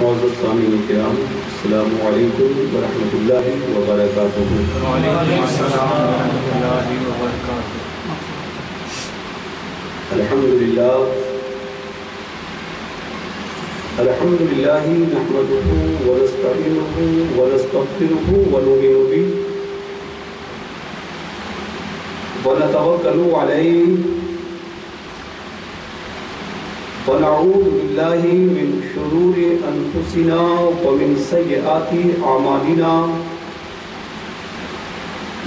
معزز سامعین کرام، السلام علیکم ورحمۃ اللہ وبرکاتہ۔ وعلیکم السلام ورحمۃ اللہ وبرکاتہ۔ الحمدللہ نحمده ونستعینه ونستغفره ونؤمن به ونتوکل علیہ ونعوذ باللہ من شرور انفسنا ومن سیئات اعمالنا،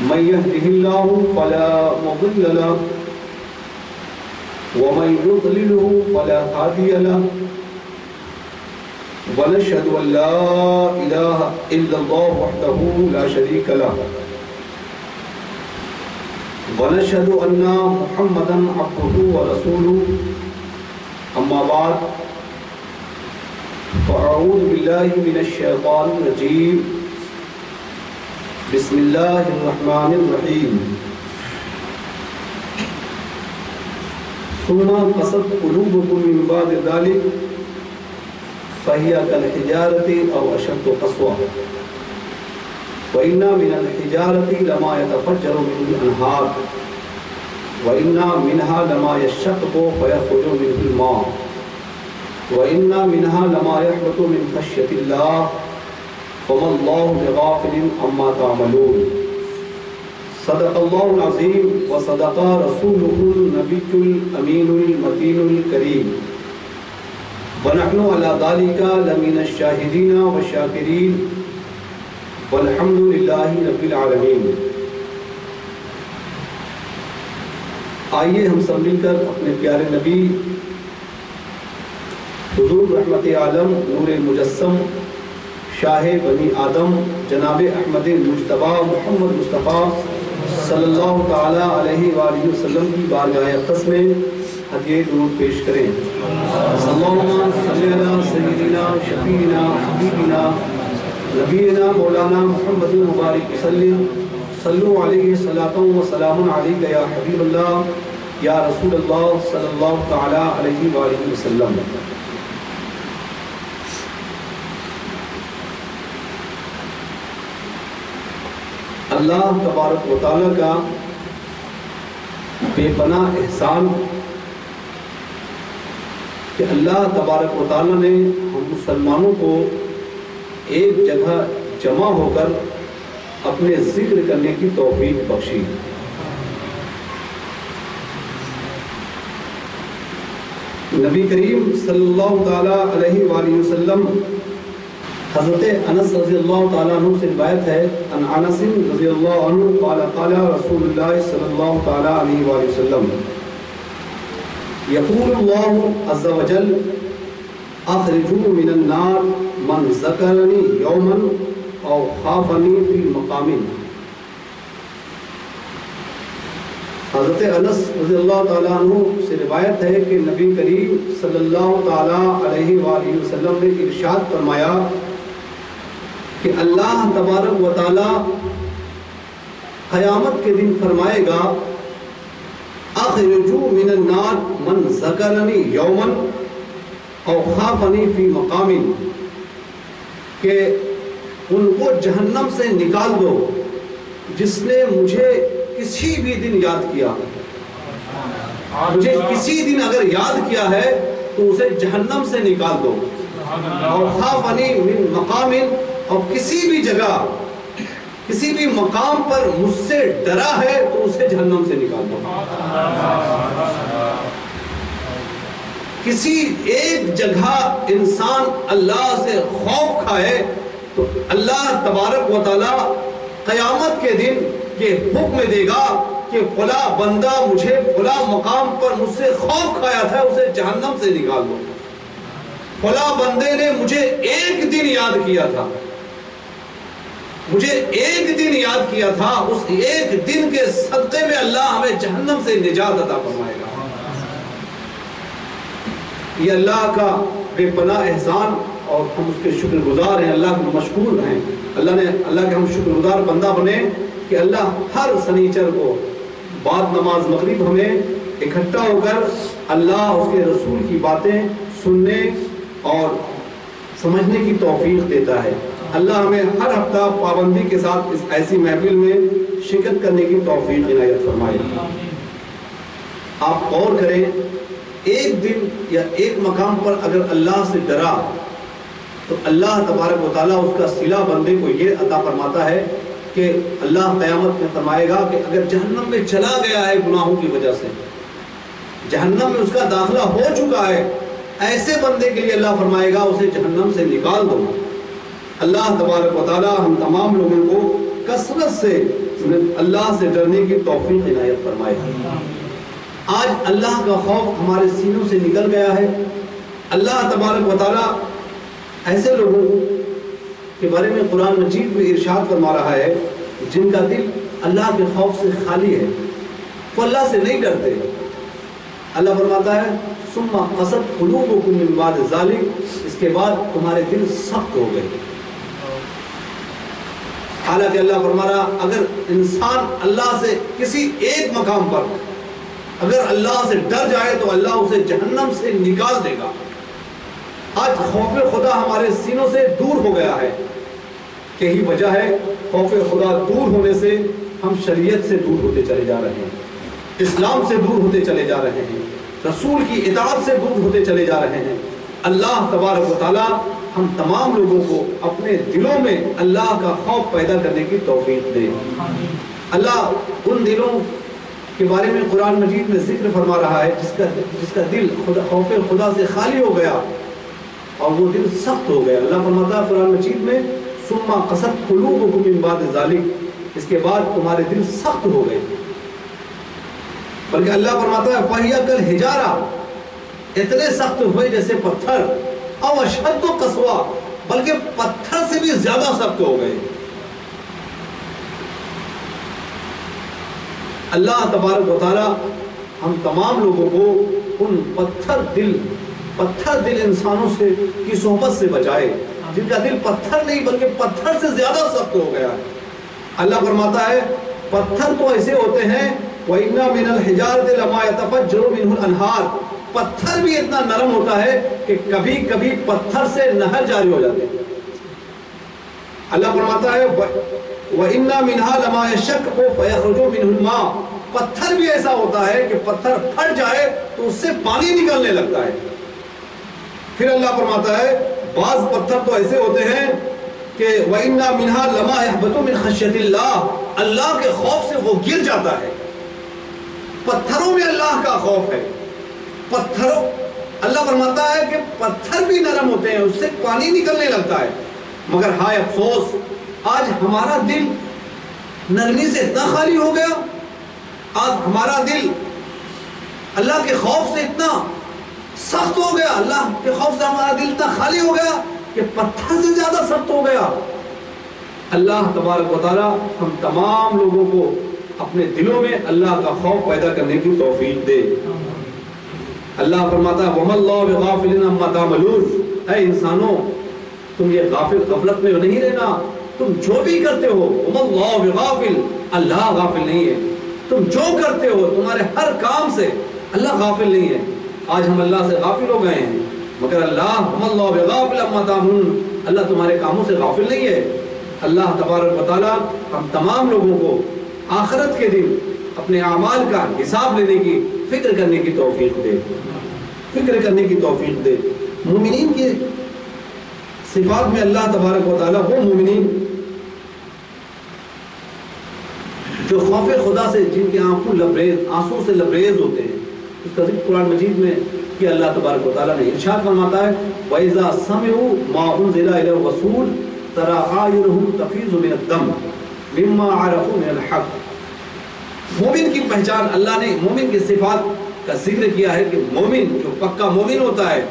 من یهده اللہ فلا مضل له ومن يضلله فلا هادي له، ونشهد ان لا اله الا الله وحده لا شريك له، ونشهد ان محمدا عبده ورسوله، اما بعد فاعوذ بالله من الشیطان الرجیم، بسم اللہ الرحمن الرحیم۔ ثم قست قلوبكم من بعد ذلك فهي كالحجارة أو أشد قسوة، وإن من الحجارة لما يتفجر منه الأنهار، وإن منها لما يشقق فيخرج منه الماء، وإن منها لما يهبط من خشية الله، وما الله بغافل عما تعملون۔ صدق اللہ العظیم وصدق رسوله النبی الامین المتین الکریم، ونحن على ذلك لمن الشاہدین والشاکرین، والحمد للہ رب العالمین۔ آئیے ہم سب مل کر اپنے پیارے نبی حضور رحمت عالم نور مجسم شاہ بنی آدم جناب احمد مجتبی محمد مصطفیٰ صلی اللہ تعالیٰ علیہ وآلہ وسلم کی بارگاہ اقدس میں ہدیہ درود پیش کریں۔ اللہم صلی علی سیدنا شفیعنا حبیبنا نبینا مولانا محمد مبارک وسلم، صلو علیہ صلاۃ و سلام علیک یا حبیب اللہ یا رسول اللہ صلی اللہ تعالیٰ علیہ وآلہ وسلم۔ اللہ تبارک و تعالیٰ کا بے پناہ احسان کہ اللہ تبارک و تعالیٰ نے ہم مسلمانوں کو ایک جگہ جمع ہو کر اپنے ذکر کرنے کی توفیق بخشی۔ نبی کریم صلی اللہ تعالیٰ علیہ وآلہ وسلم، حضرت انس رضی اللہ تعالیٰ عنہ سے روایت ہے، ان انس رضی اللہ عنہ قال قال رسول اللہ صلی اللہ تعالیٰ علیہ وآلہ وسلم، یقول اللہ عز وجل اخرجوا من النار من ذکرنی یوما او خافنی فی مقام۔ حضرت انس رضی اللہ تعالیٰ عنہ سے روایت ہے کہ نبی کریم صلی اللہ تعالیٰ علیہ وآلہ وسلم نے ارشاد فرمایا کہ اللہ تبارک و تعالی قیامت کے دن فرمائے گا اخرجوا من النار من ذکرنی یوما او خافنی فی مقام، کہ ان کو جہنم سے نکال دو جس نے مجھے کسی بھی دن یاد کیا، مجھے کسی دن اگر یاد کیا ہے تو اسے جہنم سے نکال دو، اور خافنی من مقام، اور کسی بھی جگہ کسی بھی مقام پر مجھ سے ڈرا ہے تو اسے جہنم سے نکال دو۔ کسی ایک جگہ انسان اللہ سے خوف کھائے تو اللہ تبارک و تعالی قیامت کے دن یہ حکم دے گا کہ فلاں بندہ مجھے فلاں مقام پر مجھ سے خوف کھایا تھا، اسے جہنم سے نکال دو۔ فلاں بندے نے مجھے ایک دن یاد کیا تھا، مجھے ایک دن یاد کیا تھا، اس ایک دن کے صدقے میں اللہ ہمیں جہنم سے نجات عطا فرمائے گا۔ یہ اللہ کا بے پناہ احسان، اور ہم اس کے شکر گزار ہیں، اللہ کے مشکور ہیں۔ اللہ کے ہم شکر گزار بندہ بنے کہ اللہ ہر سنیچر کو بعد نماز مغرب ہمیں اکٹھا ہو کر اللہ اس کے رسول کی باتیں سننے اور سمجھنے کی توفیق دیتا ہے۔ اللہ ہمیں ہر ہفتہ پابندی کے ساتھ اس ایسی محفل میں شرکت کرنے کی توفیق عنایت فرمائے۔ آپ غور کریں، ایک دن یا ایک مقام پر اگر اللہ سے ڈرا تو اللہ تبارک و تعالیٰ اس کا صلہ بندے کو یہ عطا فرماتا ہے کہ اللہ قیامت میں فرمائے گا کہ اگر جہنم میں چلا گیا ہے گناہوں کی وجہ سے، جہنم میں اس کا داخلہ ہو چکا ہے، ایسے بندے کے لیے اللہ فرمائے گا اسے جہنم سے نکال دو۔ اللہ تبارک و تعالیٰ ہم تمام لوگوں کو کثرت سے اللہ سے ڈرنے کی توفیق عنایت فرمائے۔ آج اللہ کا خوف ہمارے سینوں سے نکل گیا ہے۔ اللہ تبارک و تعالیٰ ایسے لوگوں کے بارے میں قرآن مجید میں ارشاد فرما رہا ہے جن کا دل اللہ کے خوف سے خالی ہے، وہ اللہ سے نہیں ڈرتے۔ اللہ فرماتا ہے ثم قست قلوبکم من بعد ذلک، اس کے بعد تمہارے دل سخت ہو گئے۔ حالانکہ اللہ فرما رہا اگر انسان اللہ سے کسی ایک مقام پر اگر اللہ سے ڈر جائے تو اللہ اسے جہنم سے نکال دے گا۔ آج خوف خدا ہمارے سینوں سے دور ہو گیا ہے، یہی وجہ ہے خوف خدا دور ہونے سے ہم شریعت سے دور ہوتے چلے جا رہے ہیں، اسلام سے دور ہوتے چلے جا رہے ہیں، رسول کی اطاعت سے دور ہوتے چلے جا رہے ہیں۔ اللہ تبارک و تعالیٰ ہم تمام لوگوں کو اپنے دلوں میں اللہ کا خوف پیدا کرنے کی توفیق دے۔ اللہ ان دلوں کے بارے میں قرآن مجید میں ذکر فرما رہا ہے جس کا دل خوف خدا سے خالی ہو گیا اور وہ دل سخت ہو گیا۔ اللہ فرماتا ہے قرآن مجید میں ثم قست قلوبکم من بعد ذلک، اس کے بعد تمہارے دل سخت ہو گئے۔ بلکہ اللہ فرماتا ہے فَهِيَ كَالْحِجَارَةِ، اتنے سخت ہوئے جیسے پتھر، او اشد قسوہ، بلکہ پتھر سے بھی زیادہ سخت ہو گئے۔ اللہ تبارک و تعالی ہم تمام لوگوں کو ان پتھر دل انسانوں سے کی صحبت سے بچائے جن کا دل پتھر نہیں بلکہ پتھر سے زیادہ سخت ہو گیا ہے۔ اللہ فرماتا ہے پتھر تو ایسے ہوتے ہیں وَإِنَّ مِنَ الْحِجَارَةِ لَمَا يَتَفَجَّرُ مِنْهُ الْأَنْهَارُ، پتھر بھی اتنا نرم ہوتا ہے کہ کبھی کبھی پتھر سے نہر جاری ہو جاتے ہیں۔ اللہ فرماتا ہے وَإِنَّ مِنْهَا لَمَا يَشَقَّقُ فَيَخْرُجُ مِنْهُ الْمَاءُ، پتھر بھی ایسا ہوتا ہے کہ پتھر پھٹ جائے تو اس سے پانی نکلنے لگتا ہے۔ پھر اللہ فرماتا ہے بعض پتھر تو ایسے ہوتے ہیں کہ وَإِنَّ مِنْهَا لَمَا يَهْبَطُ مِنْ خَشْيَةِ اللَّهِ، اللہ کے خوف سے وہ گر جاتا ہے۔ پتھروں میں اللہ کا خوف ہے۔ پتھروں اللہ فرماتا ہے کہ پتھر بھی نرم ہوتے ہیں، اس سے پانی نکلنے لگتا ہے، مگر ہائے افسوس آج ہمارا دل نرمی سے اتنا خالی ہو گیا، آج ہمارا دل اللہ کے خوف سے اتنا سخت ہو گیا، اللہ کے خوف سے ہمارا دل اتنا خالی ہو گیا کہ پتھر سے زیادہ سخت ہو گیا۔ اللہ تبارک و تعالی ہم تمام لوگوں کو اپنے دلوں میں اللہ کا خوف پیدا کرنے کی توفیق دے۔ اللہ فرماتا ہے وَمَا اللَّهُ بِغَافِلٍ عَمَّا تَعْمَلُونَ، اے انسانوں تم یہ غفلت میں نہیں رہنا، تم جو بھی کرتے ہو وَمَا اللَّهُ بِغَافِلٍ، اللہ غافل نہیں ہے، تم جو کرتے ہو تمہارے ہر کام سے اللہ غافل نہیں ہے۔ آج ہم اللہ سے غافل ہو گئے ہیں، مگر اللہ وَمَا اللَّهُ بِغَافِلٍ عَمَّا تَعْمَلُونَ، اللہ تمہارے کاموں سے غافل نہیں ہے۔ اللہ تبارک و تعالی ہم تمام لوگوں کو آخرت کے دن اپنے اعمال کا حساب لینے کی فکر کرنے کی توفیق دے، فکر کرنے کی توفیق دے۔ مومنین کی صفات میں اللہ تبارک و تعالی وہ مومنین جو خوف خدا سے جن کی آنسوں سے لبریز ہوتے ہیں، اس کا ذکر قرآن مجید میں کہ اللہ تبارک و تعالی نے ارشاد فرماتا ہے وَإِذَا سَمِعُوا مَا أُنزِلَ إِلَى الرَّسُولِ تَرَىٰ أَعْيُنَهُمْ تَفِيضُ مِنَ الدَّمْعِ مِمَّا عَرَفُوا مِنَ الْحَقِّ۔ مومن کی پہچان اللہ نے مومن کی صفات کا ذکر کیا ہے کہ مومن جو پکا مومن ہوتا ہے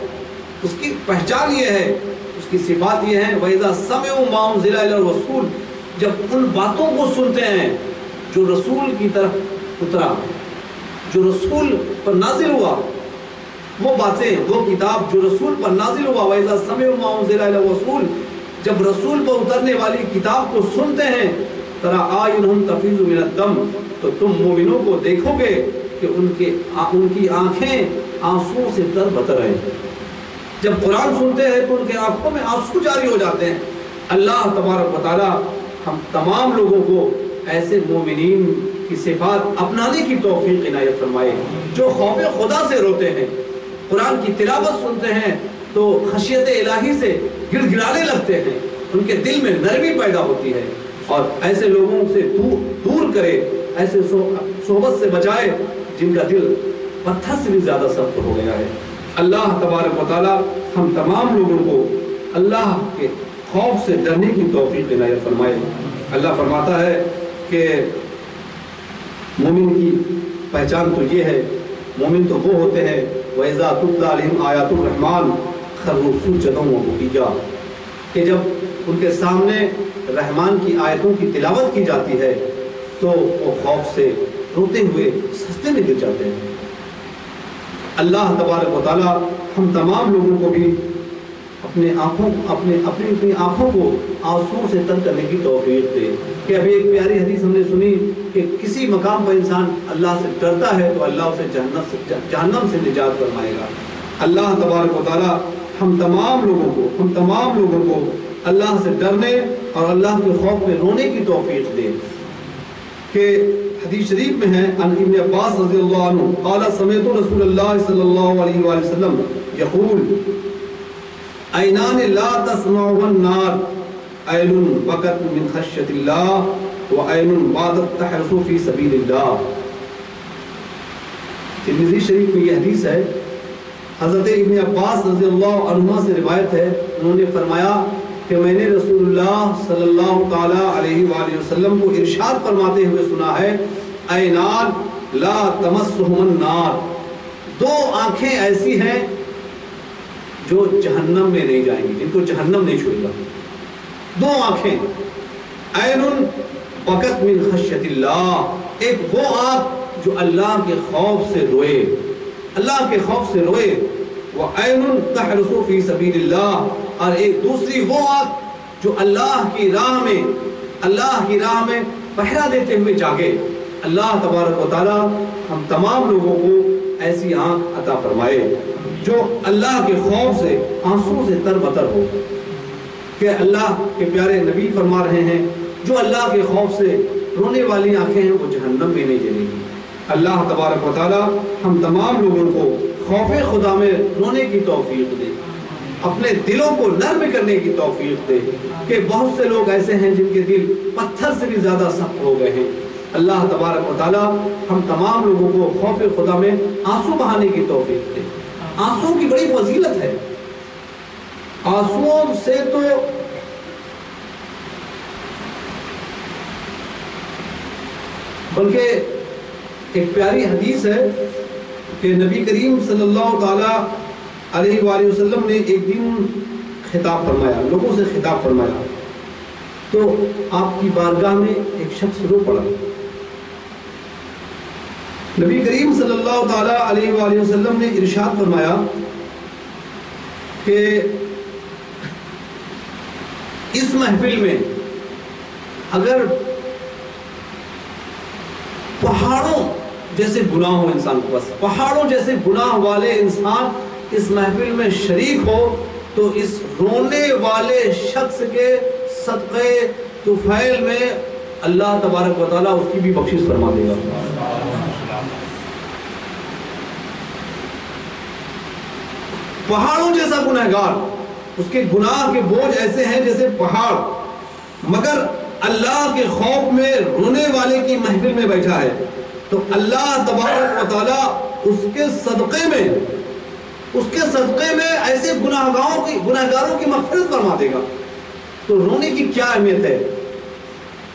اس کی پہچان یہ ہے، اس کی صفات یہ ہیں وَإِذَا سَمِعُوا مَا أُنزِلَ إِلَى الرَّسُولِ، جب ان باتوں کو سنتے ہیں جو رسول کی طرف اترا، جو رسول پر نازل ہوا، وہ باتیں وہ کتاب جو رسول پر نازل ہوا وَإِذَا سَمِعُوا مَا أُنزِلَ إِلَى الرَّسُولِ، جب رسول پر اترنے والی کتاب کو سنتے ہیں تَرَىٰ أَعْيُنَهُمْ تَفِيضُ مِنَ الدَّمْعِ، تو تم مومنوں کو دیکھو گے کہ ان کی آنکھیں آنسوں سے تر بتر ہیں۔ جب قرآن سنتے ہیں تو ان کے آنکھوں میں آنسو جاری ہو جاتے ہیں۔ اللہ تبارک و تعالی ہم تمام لوگوں کو ایسے مومنین کی صفات اپنانے کی توفیق عنایت فرمائے جو خوف خدا سے روتے ہیں، قرآن کی تلاوت سنتے ہیں تو خشیت الہی سے گڑ گڑانے لگتے ہیں، ان کے دل میں نرمی پیدا ہوتی ہے، اور ایسے لوگوں سے دور کرے، ایسے صحبت سے بچائے جن کا دل پتھر سے بھی زیادہ سخت ہو گیا ہے۔ اللہ تبارک و تعالی ہم تمام لوگوں کو اللہ کے خوف سے ڈرنے کی توفیق عنایت فرمائے۔ اللہ فرماتا ہے کہ مومن کی پہچان تو یہ ہے، مومن تو وہ ہوتے ہیں وَإِذَا تُتْلَىٰ عَلَيْهِمْ آيَاتُ الرَّحْمَٰنِ خَرُّوا سُجَّدًا وَبُكِيًّا، کہ جب ان کے سامنے رحمان کی آیتوں کی تلاوت کی جاتی ہے تو وہ خوف سے روتے ہوئے سجدے میں گر جاتے ہیں۔ اللہ تبارک و تعالی ہم تمام لوگوں کو بھی اپنی آنکھوں کو آنسو سے تر کرنے کی توفیق دے۔ کہ ابھی ایک پیاری حدیث ہم نے سنی کہ کسی مقام پر انسان اللہ سے ڈرتا ہے تو اللہ اسے جہنم سے نجات فرمائے گا۔ اللہ تبارک و تعالی ہم تمام لوگوں کو اللہ سے ڈرنے اور اللہ کے خوف میں رونے کی توفیق دے۔ کہ حدیث شریف میں ہے عن ابن عباس رضی اللہ عنہ قال سمعت رسول اللہ صلی اللہ علیہ وآلہ وسلم یقول عینان لا تسمعها النار، عین بکت من خشیت اللہ وعین بادت تحرس فی سبیل اللہ۔ ترمذی شریف میں یہ حدیث ہے، حضرت ابن عباس رضی اللہ عنہ سے روایت ہے، انہوں نے فرمایا کہ میں نے رسول اللہ صلی اللہ تعالی علیہ وآلہ وسلم کو ارشاد فرماتے ہوئے سنا ہے عینان لا تمسهم النار، دو آنکھیں ایسی ہیں جو جہنم میں نہیں جائیں گی، جن کو جہنم نہیں چھوئے گا۔ دو آنکھیں، عین بکت من خشیت اللہ، ایک وہ آنکھ جو اللہ کے خوف سے روئے، اللہ کے خوف سے روئے، وعین تحرس فی سبیل اللہ، اور ایک دوسری وہ آنکھ جو اللہ کی راہ میں پہرا دیتے ہوئے جاگے۔ اللہ تبارک و تعالی ہم تمام لوگوں کو ایسی آنکھ عطا فرمائے جو اللہ کے خوف سے آنسو سے تر بتر ہو۔ کہ اللہ کے پیارے نبی فرما رہے ہیں جو اللہ کے خوف سے رونے والی آنکھیں ہیں وہ جہنم میں نہیں جلیں گی۔ اللہ تبارک و تعالی ہم تمام لوگوں کو خوف خدا میں رونے کی توفیق دے، اپنے دلوں کو نرم کرنے کی توفیق دے۔ کہ بہت سے لوگ ایسے ہیں جن کے دل پتھر سے بھی زیادہ سخت ہو گئے ہیں۔ اللہ تبارک و تعالی ہم تمام لوگوں کو خوف خدا میں آنسو بہانے کی توفیق دے۔ آنسو کی بڑی فضیلت ہے، آنسوؤں سے تو بلکہ ایک پیاری حدیث ہے کہ نبی کریم صلی اللہ تعالی علیہ وآلہ وسلم نے ایک دن خطاب فرمایا، لوگوں سے خطاب فرمایا، تو آپ کی بارگاہ میں ایک شخص رو پڑا۔ نبی کریم صلی اللہ تعالی علیہ وآلہ وسلم نے ارشاد فرمایا کہ اس محفل میں اگر پہاڑوں جیسے گناہ ہو انسان کو، بس پہاڑوں جیسے گناہ والے انسان اس محفل میں شریک ہو تو اس رونے والے شخص کے صدقے طفیل میں اللہ تبارک و تعالیٰ اس کی بھی بخشش فرما دے گا۔ پہاڑوں جیسا گنہگار، اس کے گناہ کے بوجھ ایسے ہیں جیسے پہاڑ، مگر اللہ کے خوف میں رونے والے کی محفل میں بیٹھا ہے تو اللہ تبارک و تعالیٰ اس کے صدقے میں ایسے گناہگاروں کی مغفرت فرما دے گا۔ تو رونے کی کیا اہمیت ہے؟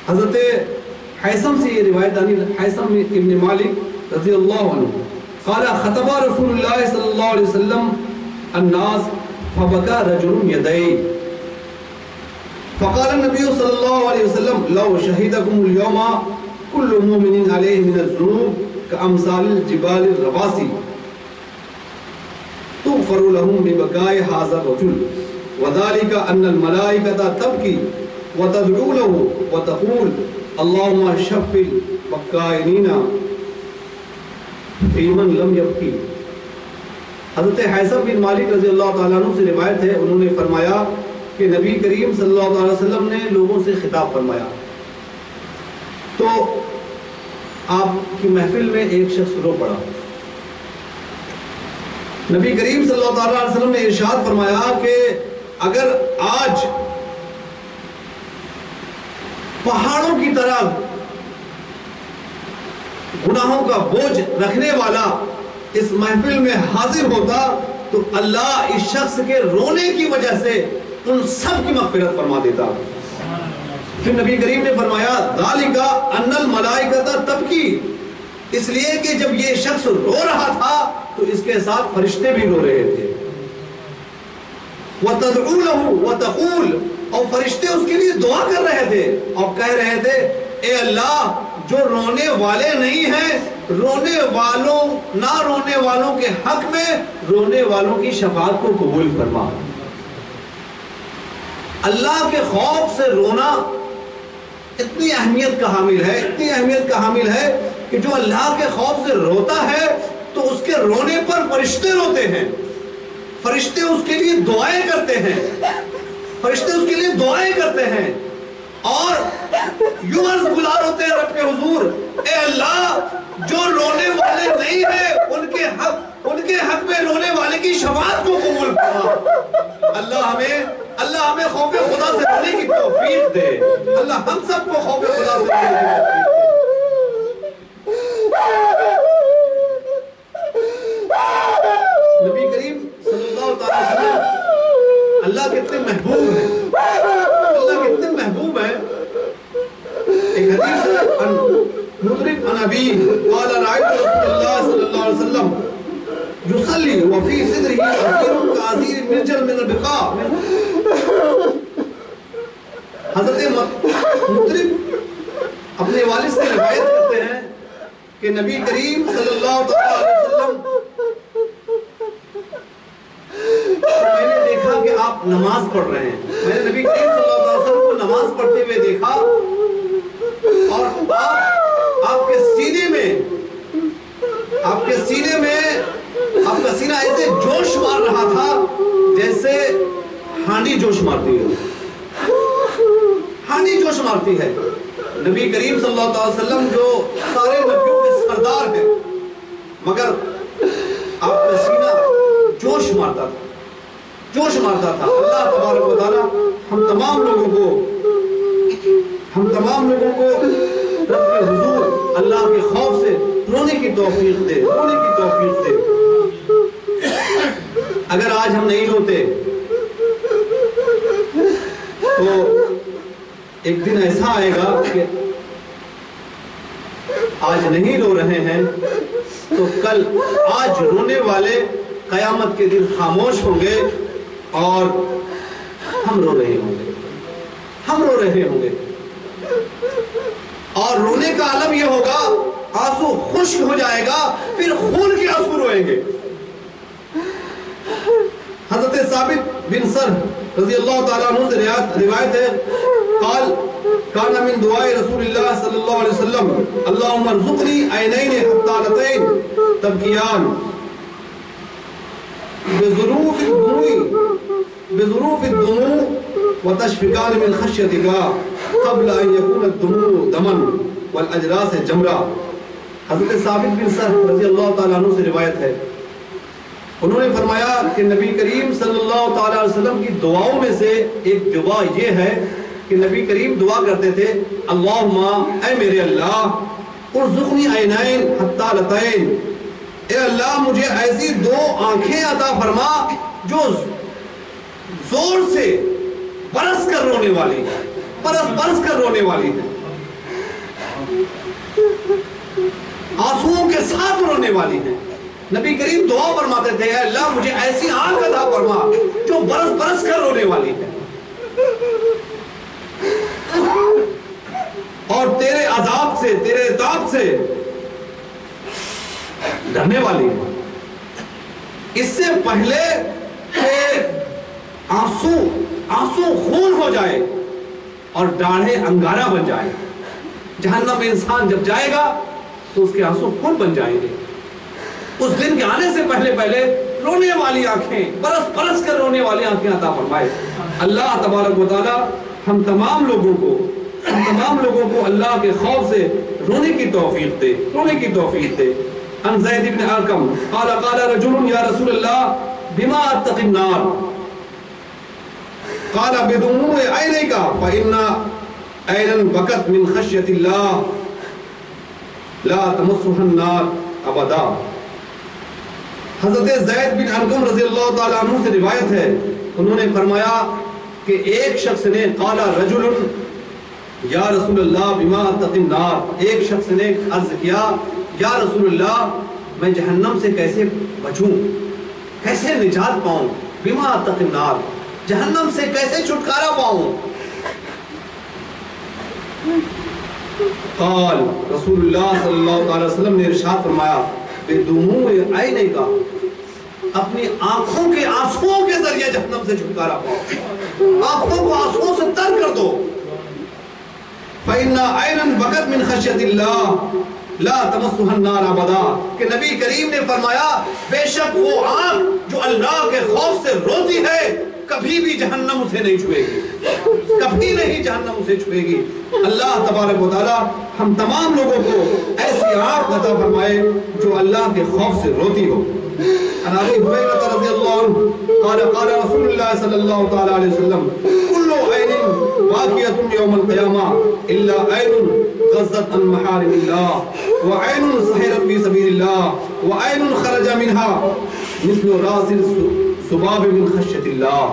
حضرت حیثم سے یہ روایت آنی، حیثم ابن مالک رضی اللہ عنہ قال خطب رسول اللہ صلی اللہ علیہ وسلم الناس فبكى رجل يديه فقال النبي صلى الله عليه وسلم لو شهدكم اليوم كل مؤمن عليه من الذنوب كأمثال الجبال الرواسي تغفر لهم ببكاء هذا الرجل وذلك أن الملائكة تبكي وتدعو له وتقول اللهم شف البكائين في من لم يبكي۔ حضرت حیثم بن مالک رضی اللہ تعالیٰ عنہ سے روایت ہے، انہوں نے فرمایا کہ نبی کریم صلی اللہ علیہ وسلم نے لوگوں سے خطاب فرمایا تو آپ کی محفل میں ایک شخص رو پڑا. نبی کریم صلی اللہ علیہ وسلم نے ارشاد فرمایا کہ اگر آج پہاڑوں کی طرح گناہوں کا بوجھ رکھنے والا اس محفل میں حاضر ہوتا تو اللہ اس شخص کے رونے کی وجہ سے ان سب کی مغفرت فرما دیتا. پھر نبی کریم نے فرمایا ذالک ان الملائکۃ تبکی، اس لیے کہ جب یہ شخص رو رہا تھا تو اس کے ساتھ فرشتے بھی رو رہے تھے. وتدعو له وتقول، اور فرشتے اس کے لیے دعا کر رہے تھے اور کہہ رہے تھے اے اللہ جو رونے والے نہیں ہیں، رونے والوں نہ رونے والوں کے حق میں رونے والوں کی شفاعت کو قبول فرما. اللہ کے خوف سے رونا اتنی اہمیت کا حامل ہے، اتنی اہمیت کا حامل ہے کہ جو اللہ کے خوف سے روتا ہے تو اس کے رونے پر فرشتے روتے ہیں، فرشتے اس کے لیے دعائیں کرتے ہیں، فرشتے اس کے لیے دعائیں کرتے ہیں اور یوں عرض گزار ہوتے ہیں رب کے حضور اے اللہ جو رونے والے نہیں ہیں ان کے حق میں رونے والے کی شفاعت کو قبول فرما. اللہ ہمیں خوف خدا سے رونے کی توفیق دے. اللہ ہم سب کو خوف خدا سے رونے کی توفیق دے. نبی کریم صلی اللہ علیہ وسلم اللہ کتنے محبوب ہیں، اللہ کتنے محبوب ہیں. ایک حدیث ہے مطرف عن ابی قال رأيت رسول اللہ صلی اللہ علیہ وسلم یصلی وفی صدرہ عصیر کعصیر مرجل من البقاع. حضرت مطرف اپنے والد سے روایت کرتے ہیں کہ نبی کریم صلی اللہ علیہ وسلم میں نے دیکھا کہ آپ نماز پڑھ رہے ہیں. میں نے نبی کریم صلی اللہ علیہ وسلم کو نماز پڑھتے ہوئے دیکھا اور آپ کے سینے میں آپ کا سینہ ایسے جوش مار رہا تھا جیسے ہانڈی جوش مارتی ہے، ہانڈی جوش مارتی ہے. نبی کریم صلی اللہ علیہ وسلم جو سارے نبیوں کے سردار ہیں مگر آپ کا سینہ جوش مارتا تھا. اللہ تبارک و تعالی ہم تمام لوگوں کو رب کے حضور اللہ کے خوف سے رونے کی توفیق دے. اگر آج ہم نہیں روتے تو ایک دن ایسا آئے گا کہ آج نہیں رو رہے ہیں تو کل آج رونے والے قیامت کے دن خاموش ہوں گے اور ہم رو رہے ہوں گے اور رونے کا عالم یہ ہوگا آنسو خشک ہو جائے گا پھر خون کے آنسو روئیں گے. حضرت ثابت بن سر رضی اللہ تعالیٰ عنہ سے روایت ہے قال کان من دعاء رسول اللہ صلی اللہ علیہ وسلم اللہم ارزقنی عینین حتالتین تبکیان بظروف الدموع وتشفقان من خشیتک قبل ان یکون الدموع دمن والاجراس جمرہ. حضرت ثابت بن سر رضی اللہ تعالیٰ عنہ سے روایت ہے، انہوں نے فرمایا کہ نبی کریم صلی اللہ تعالیٰ علیہ وسلم کی دعاؤں میں سے ایک دعا یہ ہے کہ نبی کریم دعا کرتے تھے اللہم اے میرے اللہ ارزقنی عینین حتالتین، اے اللہ مجھے ایسی دو آنکھیں عطا فرما جو زور سے برس کر رونے والی ہیں، آنسوؤں کے ساتھ رونے والی ہیں. نبی کریم دعا فرماتے تھے اے اللہ مجھے ایسی آنکھ عطا فرما جو برس کر رونے والی ہے اور تیرے عذاب سے تیرے عذاب سے ڈرنے والی ہے. اس سے پہلے کہ آنسو خون ہو جائے اور داڑھیں انگارہ بن جائے. جہنم میں انسان جب جائے گا تو اس کے آنسو خون بن جائیں گے. اس دن کے آنے سے پہلے رونے والی آنکھیں، برس برس کر رونے والی آنکھیں عطا فرمائے۔ اللہ تبارک و تعالی ہم تمام لوگوں کو اللہ کے خوف سے رونے کی توفیق دے۔ عن زید بن ارقم قال قال رجل یا رسول اللہ بما اتقی النار قال بدموع عینیک فإن عینا بکت من خشیۃ اللہ لا تمسها النار ابدا۔ حضرت زید بن ارقم رضی اللہ تعالیٰ عنہ سے روایت ہے، انہوں نے فرمایا کہ ایک شخص نے قال رجل یا رسول اللہ بما اتقی النار، ایک شخص نے عرض کیا یا رسول اللہ میں جہنم سے کیسے بچوں، کیسے نجات پاؤں، بما اتقی النار، جہنم سے کیسے چھٹکارا پاؤں؟ قال رسول اللہ صلی اللہ علیہ وسلم نے ارشاد فرمایا بدموع عینیک، اپنی آنکھوں کے آنسوؤں کے ذریعے جہنم سے چھٹکارا پاؤ، آنکھوں کو آنسوؤں سے تر کر دو۔ فإن عینا بکت من خشیۃ اللہ لا تمسها النار ابدا، کہ نبی کریم نے فرمایا بے شک وہ آنکھ جو اللہ کے خوف سے روتی ہے کبھی بھی جہنم اسے نہیں چھوئے گی، کبھی نہیں جہنم اسے چھوئے گی۔ اللہ تبارک و تعالی ہم تمام لوگوں کو ایسی آنکھ عطا فرمائے جو اللہ کے خوف سے روتی ہو۔ عن ابی ہریرہ رضی اللہ عنہ قال قال رسول اللہ صلی اللہ تعالی علیہ وسلم کل عین باقیۃ یوم القیامہ الا عین غضت عن محارم اللہ وعین سحرت فی سبیل اللہ وعین خرج منها مثل راس الذباب من خشیۃ اللہ۔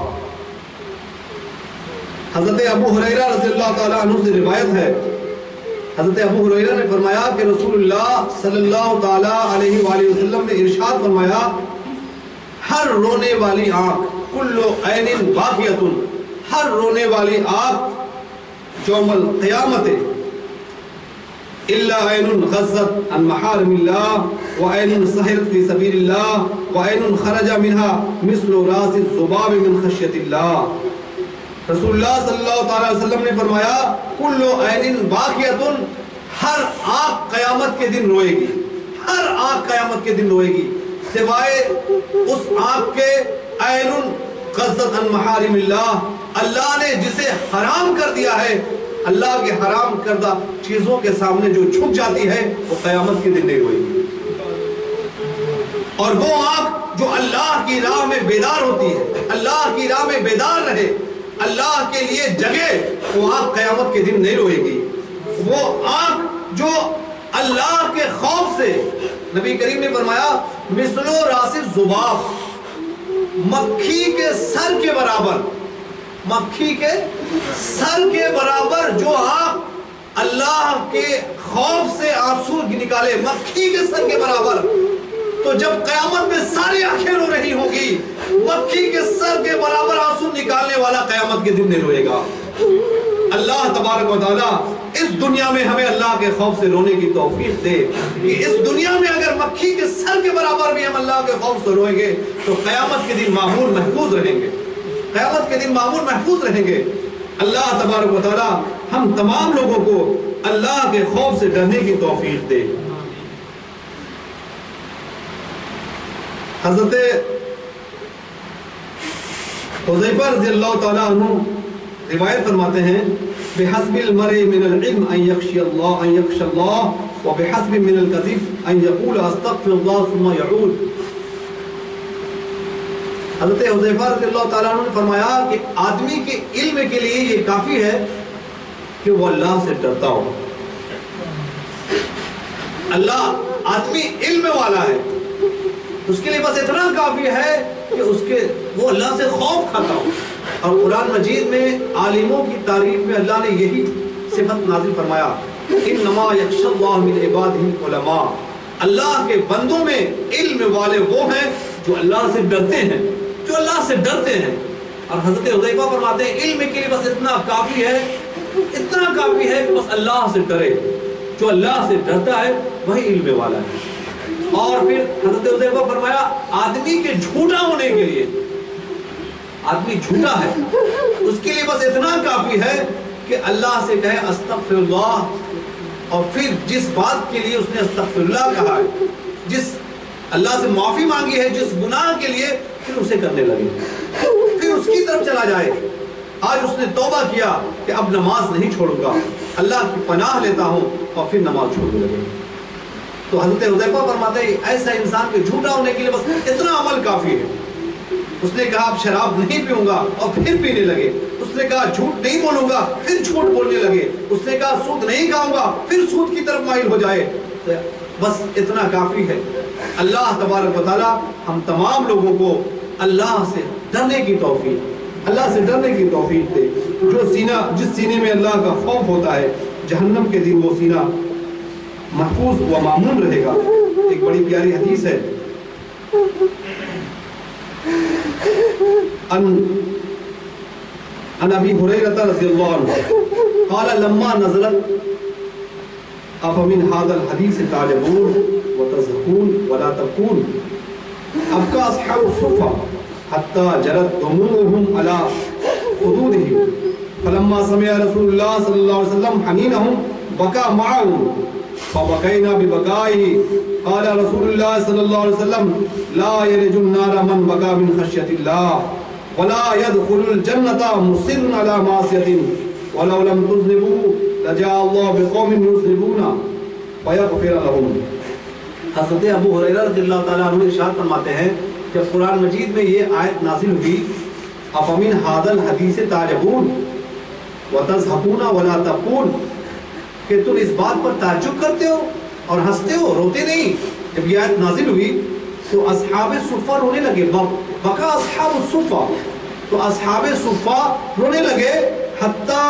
حضرت ابو ہریرہ رضی اللہ تعالیٰ عنہ سے روایت ہے، حضرت ابو ہریرہ نے فرمایا کہ رسول اللہ صلی اللہ تعالیٰ علیہ وآلہ وسلم نے ارشاد فرمایا ہر رونے والی آنکھ کل عین باقیۃ، ہر رونے والی آنکھ یوم القیامت الا عین غضت عن محارم اللہ وعین سحرت فی سبیل اللہ وعین خرج منها مثل راس الذباب من خشیۃ اللہ۔ رسول اللہ صلی اللہ تعالی وسلم نے فرمایا کل عین باقیۃ، ہر آنکھ قیامت کے دن روئے گی، ہر آنکھ قیامت کے دن روئے گی سوائے اس آنکھ کے عین غضت عن محارم اللہ، اللہ نے جسے حرام کر دیا ہے، اللہ کے حرام کردہ چیزوں کے سامنے جو جھک جاتی ہے وہ قیامت کے دن نہیں روئے گی۔ اور وہ آنکھ جو اللہ کی راہ میں بیدار ہوتی ہے، اللہ کی راہ میں بیدار رہے، اللہ کے لیے جگے، وہ آنکھ قیامت کے دن نہیں روئے گی۔ وہ آنکھ جو اللہ کے خوف سے، نبی کریم نے فرمایا مثل راس الذباب، مکھی کے سر کے برابر، مکھی کے سر کے برابر جو آنکھ اللہ کے خوف سے آنسو نکالے، مکھی کے سر کے برابر، تو جب قیامت میں ساری آنکھیں رو رہی ہوں گی، مکھی کے سر کے برابر آنسو نکالنے والا قیامت کے دن نہیں روئے گا۔ اللہ تبارک و تعالیٰ اس دنیا میں ہمیں اللہ کے خوف سے رونے کی توفیق دے کہ اس دنیا میں اگر مکھی کے سر کے برابر بھی ہم اللہ کے خوف سے روئیں گے تو قیامت کے دن معمول محفوظ رہیں گے، قیامت کے دن معمول محفوظ رہیں گے۔ اللہ تبارک و تعالیٰ ہم تمام لوگوں کو اللہ کے خوف سے ڈرنے کی توفیق دے۔ حضرت حذیفہ رضی اللہ تعالیٰ عنہ روایت فرماتے ہیں بحسب المرء من العلم ان يخشى الله وبحسب من الكذب ان يقول استغفر الله ثم يعود۔ حضرت حذیفہ رضی اللہ تعالیٰ عنہ نے فرمایا کہ آدمی کے علم کے لیے یہ کافی ہے کہ وہ اللہ سے ڈرتا ہو۔ اللہ آدمی علم والا ہے، اس کے لیے بس اتنا کافی ہے کہ وہ اللہ سے خوف کھاتا ہو۔ اور قرآن مجید میں عالموں کی تعریف میں اللہ نے یہی صفت نازل فرمایا انما یخشی اللہ من عبادہ العلماء، اللہ کے بندوں میں علم والے وہ ہیں جو اللہ سے ڈرتے ہیں، جو اللہ سے ڈرتے ہیں۔ اور حضرت حذیفہ فرماتے ہیں علم کے لیے بس اتنا کافی ہے، اتنا کافی ہے کہ بس اللہ سے ڈرے، جو اللہ سے ڈرتا ہے وہی علم والا ہے۔ اور پھر حضرت حذیفہ فرمایا آدمی کے جھوٹا ہونے کے لیے، آدمی جھوٹا ہے اس کے لیے بس اتنا کافی ہے کہ اللہ سے کہے استغفر اللہ، اور پھر جس بات کے لیے اس نے استغفر اللہ کہا ہے، جس اللہ سے معافی مانگی ہے جس گناہ کے لیے، پھر اسے کرنے لگے، پھر اس کی طرف چلا جائے۔ آج اس نے توبہ کیا کہ اب نماز نہیں چھوڑوں گا، اللہ کی پناہ لیتا ہوں، اور پھر نماز چھوڑنے لگے۔ تو حضرت حذیفہ فرماتے ہیں ایسا انسان کے جھوٹا ہونے کے لیے بس اتنا عمل کافی ہے۔ اس نے کہا اب شراب نہیں پیوں گا، اور پھر پینے لگے۔ اس نے کہا جھوٹ نہیں بولوں گا، پھر جھوٹ بولنے لگے۔ اس نے کہا سود نہیں کھاؤں گا، پھر سود کی طرف مائل ہو جائے۔ بس اتنا کافی ہے۔ اللہ تبارک و تعالی ہم تمام لوگوں کو اللہ سے ڈرنے کی توفیق، اللہ سے ڈرنے کی توفیق دے۔ جو سینہ، جس سینے میں اللہ کا خوف ہوتا ہے، جہنم کے دن وہ سینہ محفوظ و مامون رہے گا۔ ایک بڑی پیاری حدیث ہے، عن ابی ہریرہ رضی اللہ عنہ قال لما نزلت افمن هذا الحديث تعجبون وتضحكون ولا تبكون ابكى اصحاب الصفة حتى جرت دموعهم على خدودهم فلما سمع رسول الله صلى الله عليه وسلم حنينهم بكى معهم فبكينا ببكائه قال رسول الله صلى الله عليه وسلم لا يلج النار من بكى من خشية الله ولا يدخل الجنة مصر على معصية ولو لم تذنبوا لجاء اللہ بقوم یذنبون فیغفر لهم۔ حضرت ابو ہریرہ رضی اللہ تعالیٰ عنہ ارشاد فرماتے ہیں جب قرآن مجید میں یہ آیت نازل ہوئی افمن ھذا الحدیث تعجبون وتضحکون ولا تبکون، کہ تم اس بات پر تعجب کرتے ہو اور ہنستے ہو، روتے نہیں۔ جب یہ آیت نازل ہوئی تو اصحاب صفہ رونے لگے، بکا اصحاب الصفہ، تو اصحاب صفہ رونے لگے، حتی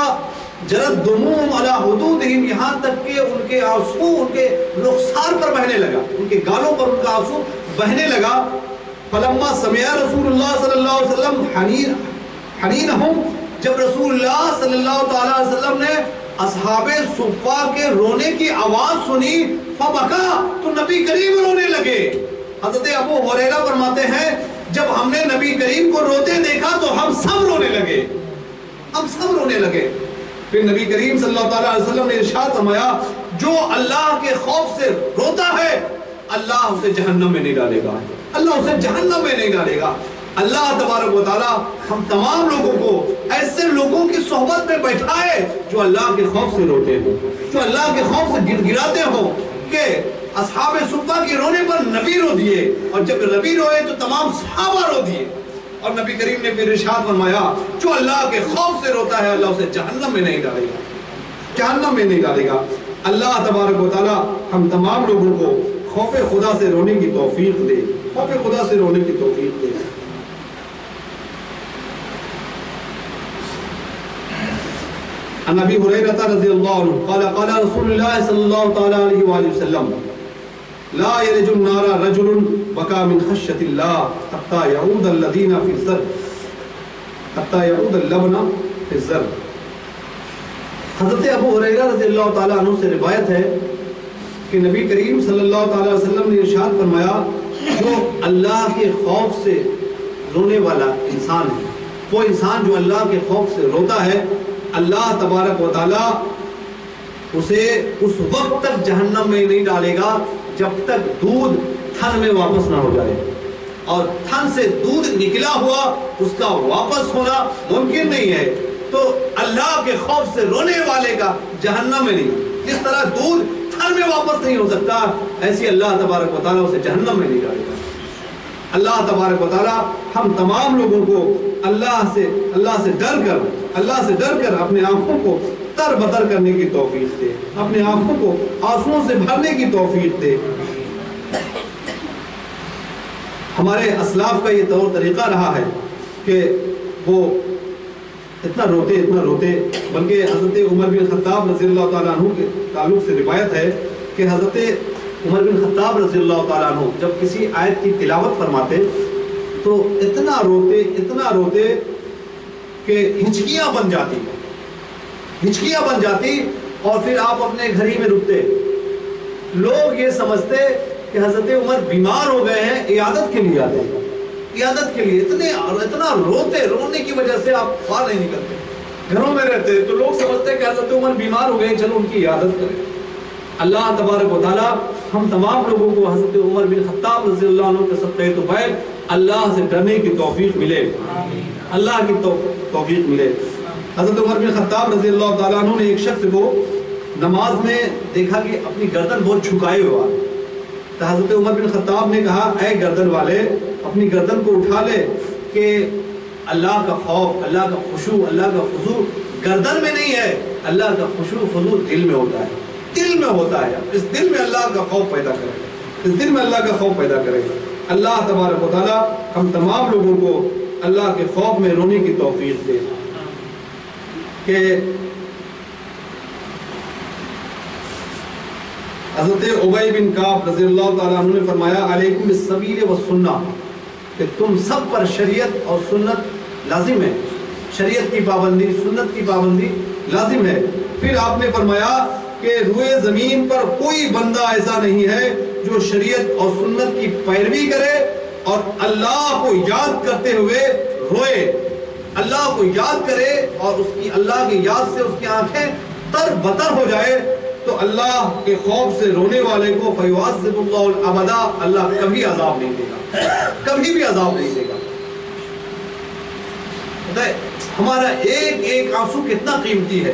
جرت دموعهم علی حدودہم، یہاں تک کہ ان کے آنسو ان کے رخسار پر بہنے لگا، ان کے گالوں پر ان کا آنسو بہنے لگا۔ فلما سمع رسول اللہ صلی اللہ علیہ وسلم حنینہم، جب رسول اللہ صلی اللہ تعالی علیہ وسلم نے اصحاب صفہ کے رونے کی آواز سنی، فبکا، تو نبی کریم رونے لگے۔ حضرت ابو ہریرہ فرماتے ہیں جب ہم نے نبی کریم کو روتے دیکھا تو ہم سب رونے لگے، ہم سب رونے لگے۔ پھر نبی کریم صلی اللہ تعالیٰ علیہ وسلم نے ارشاد فرمایا جو اللہ کے خوف سے روتا ہے اللہ اسے جہنم میں نہیں ڈالے گا، اللہ اسے جہنم میں نہیں ڈالے گا۔ اللہ تبارک و تعالیٰ ہم تمام لوگوں کو ایسے لوگوں کی صحبت میں بیٹھائے جو اللہ کے خوف سے روتے ہوں، جو اللہ کے خوف سے گڑ گڑاتے ہوں، کہ اصحاب صفہ کے رونے پر نبی رو دیے، اور جب نبی روئے تو تمام صحابہ رو دیے۔ اور نبی کریم نے پھر ارشاد فرمایا جو اللہ کے خوف سے روتا ہے اللہ اسے جہنم میں نہیں ڈالے گا، جہنم میں نہیں ڈالے گا۔ اللہ تبارک و تعالی ہم تمام لوگوں کو خوف خدا سے رونے کی توفیق دے، خوف خدا سے رونے کی توفیق دے۔ عن ابی ہریرہ رضی اللہ عنہ قال قال رسول اللہ صلی اللہ تعالی علیہ وآلہ وسلم لا يلج النار رجل بكى من خشية الله حتى يعود الذين في الزر حتى يعود اللبن في الزر۔ حضرت ابو ہریرہ رضی اللہ تعالیٰ عنہ سے روایت ہے کہ نبی کریم صلی اللہ تعالیٰ علیہ وسلم نے ارشاد فرمایا جو اللہ کے خوف سے رونے والا انسان ہے، وہ انسان جو اللہ کے خوف سے روتا ہے، اللہ تبارک و تعالیٰ اسے اس وقت تک جہنم میں نہیں ڈالے گا جب تک دودھ تھن میں واپس نہ ہو جائے، اور تھن سے دودھ نکلا ہوا اس کا واپس ہونا ممکن نہیں ہے۔ تو اللہ کے خوف سے رونے والے کا جہنم میں نہیں، جس طرح دودھ تھن میں واپس نہیں ہو سکتا ایسی اللہ تبارک و تعالیٰ اسے جہنم میں نہیں ڈالے گا۔ اللہ تبارک و تعالیٰ ہم تمام لوگوں کو اللہ سے ڈر کر اپنے آنکھوں کو تر بتر کرنے کی توفیق دے، اپنے آنکھوں کو آنسوؤں سے بھرنے کی توفیق دے۔ ہمارے اسلاف کا یہ طور طریقہ رہا ہے کہ وہ اتنا روتے، بلکہ حضرت عمر بن خطاب رضی اللہ تعالیٰ عنہ کے تعلق سے روایت ہے کہ حضرت عمر بن خطاب رضی اللہ تعالیٰ عنہ جب کسی آیت کی تلاوت فرماتے تو اتنا روتے کہ ہچکیاں بن جاتی اور پھر آپ اپنے گھر ہی میں رکتے۔ لوگ یہ سمجھتے کہ حضرت عمر بیمار ہو گئے ہیں، عیادت کے لیے آتے ہیں، عیادت کے لیے اتنا رونے کی وجہ سے آپ باہر نہیں نکلتے، گھروں میں رہتے، تو لوگ سمجھتے کہ حضرت عمر بیمار ہو گئے، چلو ان کی عیادت کریں۔ اللہ تبارک و تعالیٰ ہم تمام لوگوں کو حضرت عمر بن خطاب رضی اللہ عنہ کے صدقہ طفیل اللہ سے ڈرنے کی توفیق ملے، اللہ کی توفیق ملے۔ حضرت عمر بن خطاب رضی اللہ تعالیٰ عنہ نے ایک شخص کو نماز میں دیکھا کہ اپنی گردن بہت جھکائے ہوا، تو حضرت عمر بن خطاب نے کہا اے گردن والے اپنی گردن کو اٹھا لے، کہ اللہ کا خوف، اللہ کا خشوع، اللہ کا خضوع گردن میں نہیں ہے، اللہ کا خشوع خضوع دل میں ہوتا ہے، دل میں ہوتا ہے۔ اس دل میں اللہ کا خوف پیدا کرے، اس دل میں اللہ کا خوف پیدا کرے۔ اللہ تبارک و تعالی ہم تمام لوگوں کو اللہ کے خوف میں رونے کی توفیق دے۔ کہ حضرت ابی بن کعب رضی اللہ تعالیٰ عنہ نے فرمایا علیکم بالسبیل والسنہ، کہ تم سب پر شریعت اور سنت لازم ہے، شریعت کی پابندی، سنت کی پابندی لازم ہے۔ پھر آپ نے فرمایا کہ روئے زمین پر کوئی بندہ ایسا نہیں ہے جو شریعت اور سنت کی پیروی کرے اور اللہ کو یاد کرتے ہوئے روئے، اللہ کو یاد کرے اور اس کی اللہ کی یاد سے اس کی آنکھیں تر بتر ہو جائے، تو اللہ کے خوف سے رونے والے کو فیعذب اللہ الابدا، اللہ کبھی عذاب نہیں دے گا، کبھی بھی عذاب نہیں دے گا۔ ہمارا ایک ایک آنسو کتنا قیمتی ہے،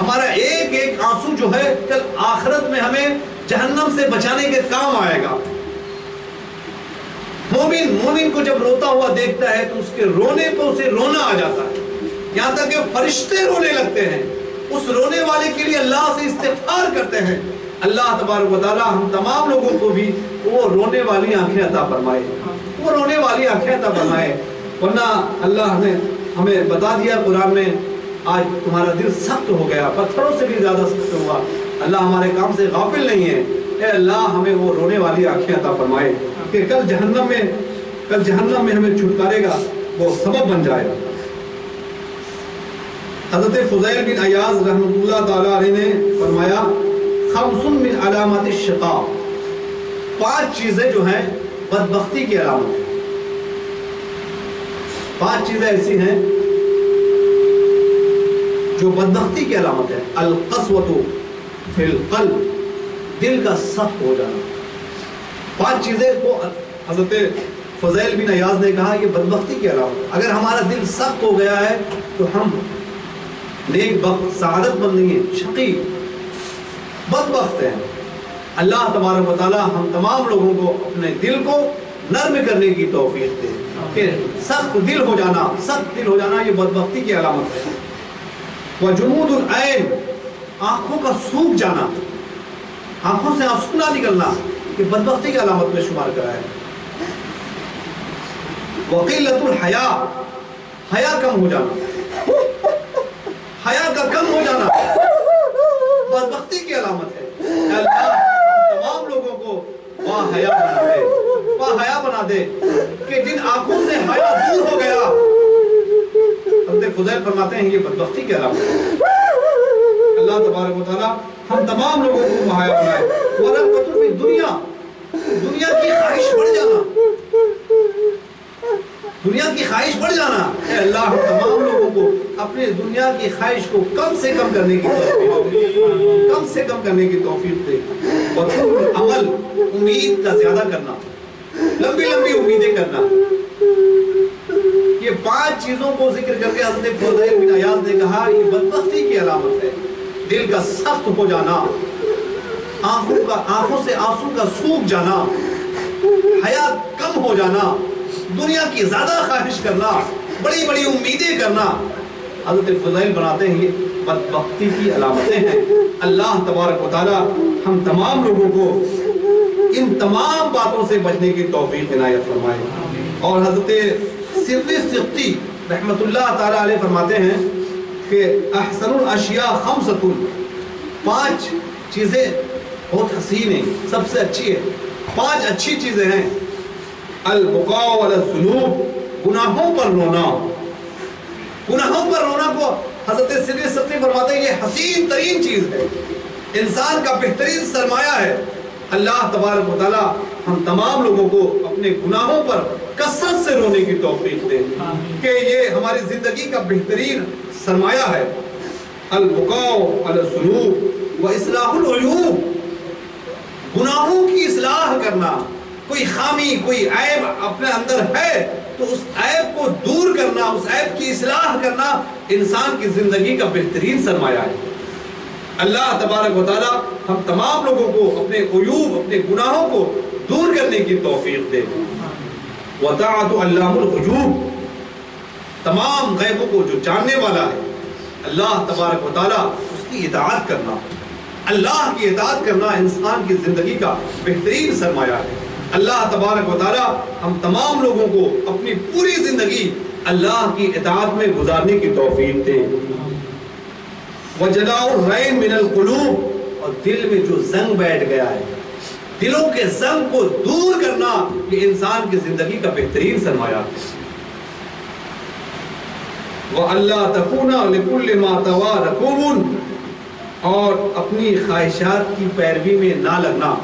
ہمارا ایک ایک آنسو جو ہے کل آخرت میں ہمیں جہنم سے بچانے کے کام آئے گا۔ مومن کو جب روتا ہوا دیکھتا ہے تو اس کے رونے پہ اسے رونا آ جاتا ہے، یہاں تک کہ فرشتے رونے لگتے ہیں، اس رونے والے کے لیے اللہ سے استغفار کرتے ہیں۔ اللہ تبارک و تعالی ہم تمام لوگوں کو بھی وہ رونے والی آنکھیں عطا فرمائے، وہ رونے والی آنکھیں عطا فرمائے۔ ورنہ اللہ نے ہمیں بتا دیا قرآن میں آج تمہارا دل سخت ہو گیا، پتھروں سے بھی زیادہ سخت ہوا، اللہ ہمارے کام سے غافل نہیں ہے۔ اے اللہ ہمیں وہ رونے والی آنکھیں عطا فرمائے کہ کل جہنم میں ہمیں چھٹکارے گا وہ سبب بن جائے گا۔ حضرت فضیل بن عیاض رحمۃ اللہ تعالیٰ علیہ نے فرمایا خمس من علامات الشقاء، 5 چیزیں جو ہیں بدبختی کی علامت ہیں، 5 چیزیں ایسی ہیں جو بدبختی کی علامت ہے۔ القسوۃ فی القلب، دل کا سخت ہو جانا۔ 5 چیزیں کو حضرت فضیل بن عیاض نے کہا یہ بدبختی کی علامت، اگر ہمارا دل سخت ہو گیا ہے تو ہم نیک بخت، سعادت مند نہیں ہیں، شقی بدبخت ہیں۔ اللہ تبارک و تعالی ہم تمام لوگوں کو اپنے دل کو نرم کرنے کی توفیق دے، کہ سخت دل ہو جانا یہ بدبختی کی علامت ہے۔ وجمود العین، آنکھوں کا سوکھ جانا، آنکھوں سے آنسو نہ نکلنا، یہ بدبختی کی علامت میں شمار کرا ہے۔ وقلۃ الحیا، حیا کم ہو جانا، حیا کا کم ہو جانا بدبختی کی علامت ہے۔ اللہ تمام لوگوں کو حیا بنا دے کہ جن آنکھوں سے حیا دور ہو گیا، حضرت فضیل فرماتے ہیں یہ بدبختی کی علامت ہے۔ اللہ تبارک و تعالی ہم تمام لوگوں کو حیا بنائے۔ ورغبۃ فی الدنیا، دنیا کی خواہش بڑھ جانا، دنیا کی خواہش بڑھ جانا۔ اے اللہ ہم تمام لوگوں کو اپنے دنیا کی خواہش کو کم سے کم کرنے کی توفیق دے، کم سے کم کرنے کی توفیق دے۔ اور عمل، امید کا زیادہ کرنا، لمبی لمبی امیدیں کرنا۔ یہ 5 چیزوں کو ذکر کر کے حضرت فضیل بن عیاض نے کہا یہ بدبختی کی علامت ہے۔ دل کا سخت ہو جانا، آنکھوں سے آنسو کا سوکھ جانا، حیا کم ہو جانا، دنیا کی زیادہ خواہش کرنا، بڑی بڑی امیدیں کرنا، حضرت فضیل بناتے ہیں یہ بدبختی کی علامتیں ہیں۔ اللہ تبارک و تعالی ہم تمام لوگوں کو ان تمام باتوں سے بچنے کی توفیق عنایت فرمائے۔ اور حضرت سری سقطی رحمت اللہ تعالی علیہ فرماتے ہیں کہ احسن الاشیاء 5، 5 چیزیں بہت حسین ہیں، سب سے اچھی ہے، 5 اچھی چیزیں ہیں۔ البقاء علی الذنوب، گناہوں پر رونا، گناہوں پر رونا کو حضرت سری سقطی فرماتے ہیں یہ حسین ترین چیز ہے، انسان کا بہترین سرمایہ ہے۔ اللہ تبارک و تعالی ہم تمام لوگوں کو اپنے گناہوں پر کثرت سے رونے کی توفیق دے کہ یہ ہماری زندگی کا بہترین سرمایہ ہے۔ البقاء علی الذنوب واصلاح العیوب، گناہوں کی اصلاح کرنا، کوئی خامی کوئی عیب اپنے اندر ہے تو اس عیب کو دور کرنا، اس عیب کی اصلاح کرنا انسان کی زندگی کا بہترین سرمایہ ہے۔ اللہ تبارک و تعالی ہم تمام لوگوں کو اپنے عیوب، اپنے گناہوں کو دور کرنے کی توفیق دے۔ وَطَاعَةُ عَلَّامُ الْغُیوب، تمام غیبوں کو جو جاننے والا ہے اللہ تبارک و تعالی، اس کی اطاعت کرنا، اللہ کی اطاعت کرنا انسان کی زندگی کا بہترین سرمایہ ہے۔ اللہ تبارک و تعالی ہم تمام لوگوں کو اپنی پوری زندگی اللہ کی اطاعت میں گزارنے کی توفیق دے۔ وَجَلَاءُ الرَّيْنِ مِنَ الْقُلُوبِ، اور دل میں جو زنگ بیٹھ گیا ہے، دلوں کے زنگ کو دور کرنا یہ انسان کی زندگی کا بہترین سرمایہ ہے۔ وَأَلَّا تَكُونَ لِكُلِّ مَا تَوَى رَكُوبٌ، اور اپنی خواہشات کی پیروی میں نہ لگنا۔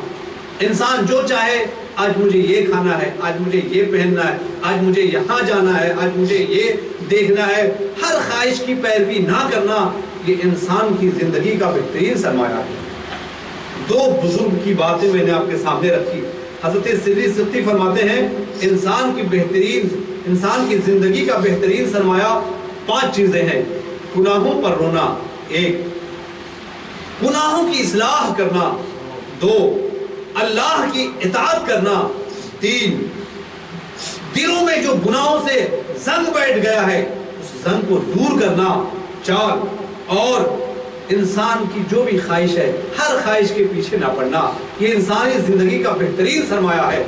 انسان جو چاہے، آج مجھے یہ کھانا ہے، آج مجھے یہ پہننا ہے، آج مجھے یہاں جانا ہے، آج مجھے یہ دیکھنا ہے، ہر خواہش کی پیروی نہ کرنا یہ انسان کی زندگی کا بہترین سرمایہ ہے۔ دو بزرگ کی باتیں میں نے آپ کے سامنے رکھی۔ حضرت سری ستی فرماتے ہیں انسان کی زندگی کا بہترین سرمایہ 5 چیزیں ہیں۔ گناہوں پر رونا، 1، گناہوں کی اصلاح کرنا، 2، اللہ کی اطاعت کرنا، 3، دلوں میں جو گناہوں سے زنگ بیٹھ گیا ہے اس زنگ کو دور کرنا، 4، اور انسان کی جو بھی خواہش ہے ہر خواہش کے پیچھے نہ پڑنا۔ یہ انسانی زندگی کا بہترین سرمایہ ہے۔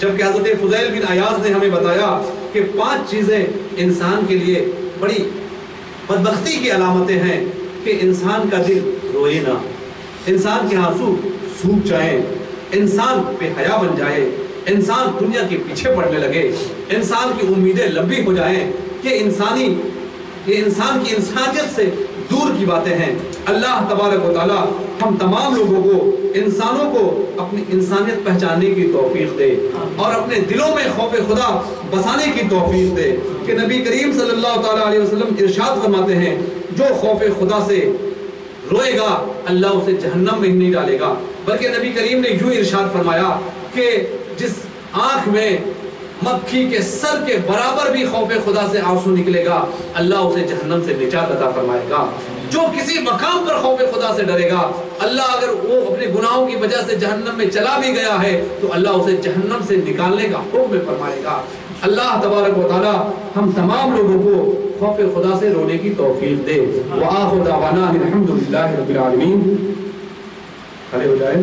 جبکہ حضرت فضیل بن عیاض نے ہمیں بتایا کہ 5 چیزیں انسان کے لیے بڑی بدبختی کی علامتیں ہیں کہ انسان کا دل روئے نہ، انسان کے آنسو سوکھ جائیں، انسان بے حیا بن جائے، انسان دنیا کے پیچھے پڑنے لگے، انسان کی امیدیں لمبی ہو جائیں۔ یہ انسان کی انسانیت سے دور کی باتیں ہیں۔ اللہ تبارک و تعالی ہم تمام لوگوں کو، انسانوں کو اپنی انسانیت پہچاننے کی توفیق دے اور اپنے دلوں میں خوف خدا بسانے کی توفیق دے کہ نبی کریم صلی اللہ تعالیٰ علیہ وسلم ارشاد فرماتے ہیں جو خوف خدا سے روئے گا اللہ اسے جہنم میں ہی نہیں ڈالے گا، بلکہ نبی کریم نے یوں ارشاد فرمایا کہ جس آنکھ میں مکھی کے سر کے برابر بھی خوف خدا سے آنسو نکلے گا اللہ اسے جہنم سے نجات عطا فرمائے گا۔ جو کسی مقام پر خوف خدا سے ڈرے گا اللہ اگر وہ اپنے گناہوں کی وجہ سے جہنم میں چلا بھی گیا ہے تو اللہ اسے جہنم سے نکالنے کا حکم فرمائے گا۔ اللہ تبارک و تعالی ہم تمام لوگوں کو خوف خدا سے رونے کی توفیق دے۔ وآخر دعوانا الحمدللہ رب العالمین۔ کھڑے ہو جائیں۔